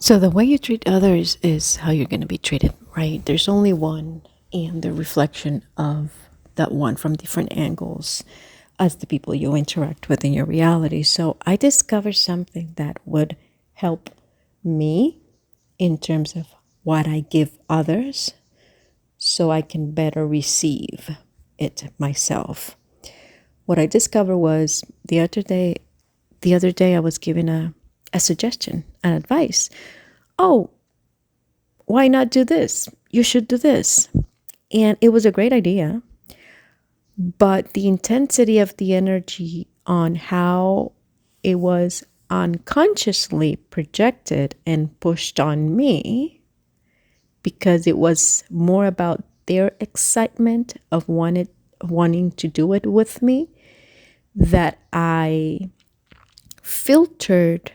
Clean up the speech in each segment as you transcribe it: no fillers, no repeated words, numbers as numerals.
So the way you treat others is how you're going to be treated, right? There's only one, and the reflection of that one from different angles as the people you interact with in your reality. So I discovered something that would help me in terms of what I give others so I can better receive it myself. What I discovered was the other day I was given a suggestion, an advice. Oh, why not do this? You should do this. And it was a great idea, but the intensity of the energy on how it was unconsciously projected and pushed on me because it was more about their excitement of wanting to do it with me that I filtered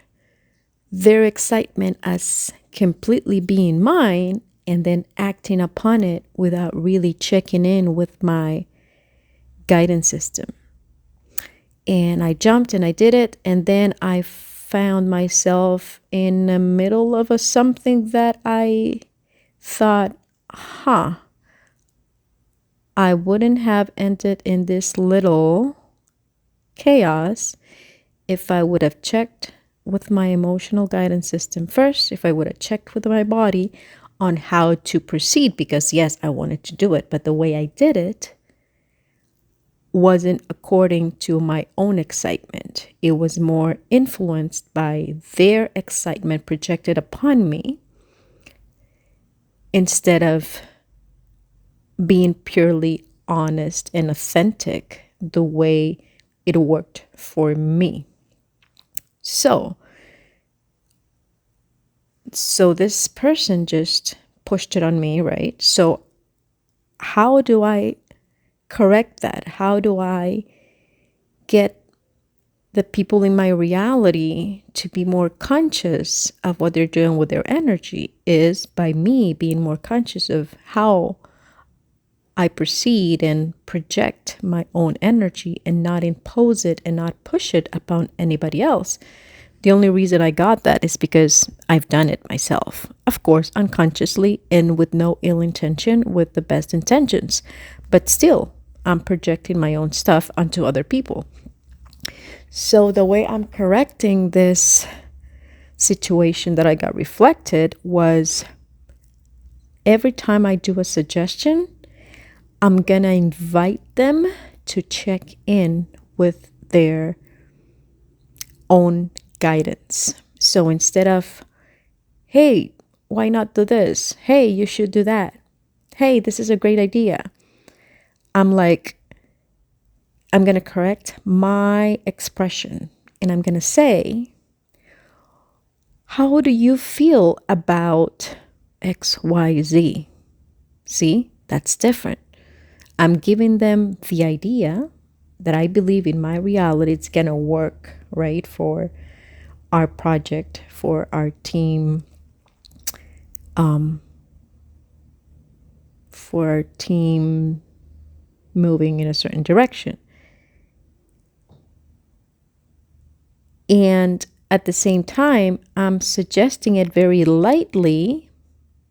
their excitement as completely being mine and then acting upon it without really checking in with my guidance system. And I jumped and I did it, and then I found myself in the middle of something that I thought, huh, I wouldn't have ended in this little chaos if I would have checked with my emotional guidance system first, if I would have checked with my body on how to proceed, because yes, I wanted to do it, but the way I did it wasn't according to my own excitement. It was more influenced by their excitement projected upon me instead of being purely honest and authentic the way it worked for me. So this person just pushed it on me, right? So how do I correct that? How do I get the people in my reality to be more conscious of what they're doing with their energy? Is by me being more conscious of how I proceed and project my own energy and not impose it and not push it upon anybody else. The only reason I got that is because I've done it myself. Of course, unconsciously and with no ill intention, with the best intentions. But still, I'm projecting my own stuff onto other people. So the way I'm correcting this situation that I got reflected was every time I do a suggestion, I'm going to invite them to check in with their own guidance. So instead of, hey, why not do this? Hey, you should do that. Hey, this is a great idea. I'm like, I'm going to correct my expression and I'm going to say, how do you feel about XYZ? See, that's different. I'm giving them the idea that I believe in my reality it's going to work, right, for our project, for our team, for our team moving in a certain direction. And at the same time, I'm suggesting it very lightly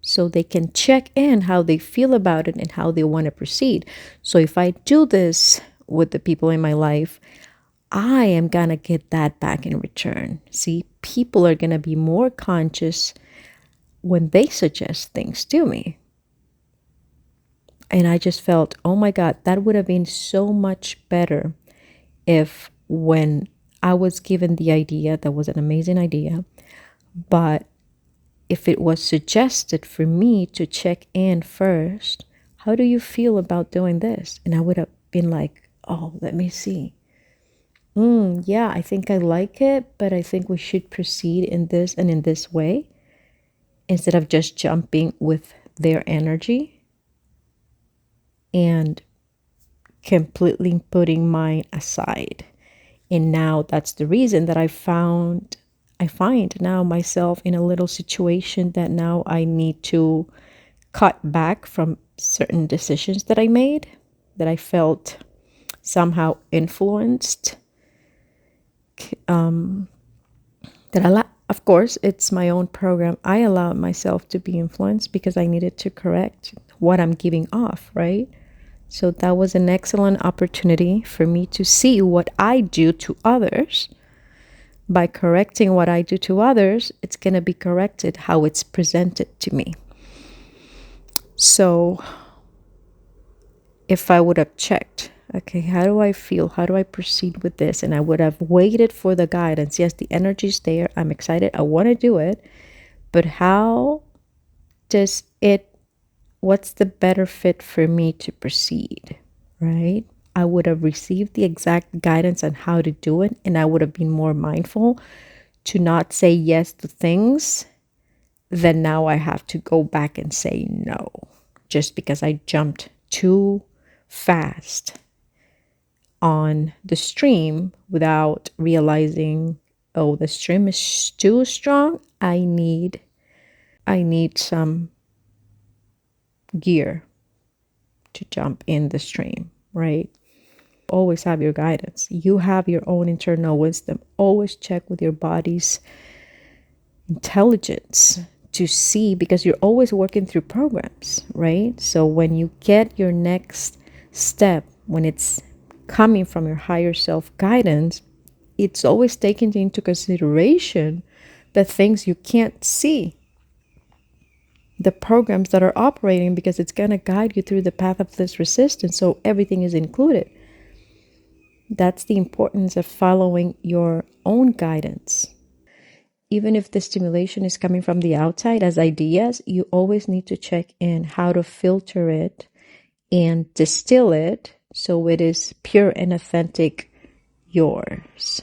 so they can check in how they feel about it and how they want to proceed. So if I do this with the people in my life, I am going to get that back in return. See, people are going to be more conscious when they suggest things to me. And I just felt, oh my God, that would have been so much better if when I was given the idea, that was an amazing idea, but if it was suggested for me to check in first, how do you feel about doing this? And I would have been like, oh, let me see. Yeah, I think I like it, but I think we should proceed in this and in this way instead of just jumping with their energy and completely putting mine aside. And now that's the reason that I find now myself in a little situation that now I need to cut back from certain decisions that I made, that I felt somehow influenced, that Of course, it's my own program. I allowed myself to be influenced because I needed to correct what I'm giving off, right? So that was an excellent opportunity for me to see what I do to others. By correcting what I do to others, it's going to be corrected how it's presented to me. So if I would have checked, okay, how do I feel? How do I proceed with this? And I would have waited for the guidance. Yes, the energy's there. I'm excited. I want to do it. But how does it, what's the better fit for me to proceed, right? I would have received the exact guidance on how to do it. And I would have been more mindful to not say yes to things. Then now I have to go back and say no, just because I jumped too fast on the stream without realizing, oh, the stream is too strong. I need some gear to jump in the stream, right? Always have your guidance. You have your own internal wisdom. Always check with your body's intelligence to see, because you're always working through programs, right? So when you get your next step, when it's coming from your higher self guidance, it's always taken into consideration the things you can't see, the programs that are operating, because it's going to guide you through the path of this resistance. So everything is included. That's the importance of following your own guidance. Even if the stimulation is coming from the outside as ideas, you always need to check in how to filter it and distill it so it is pure and authentic yours.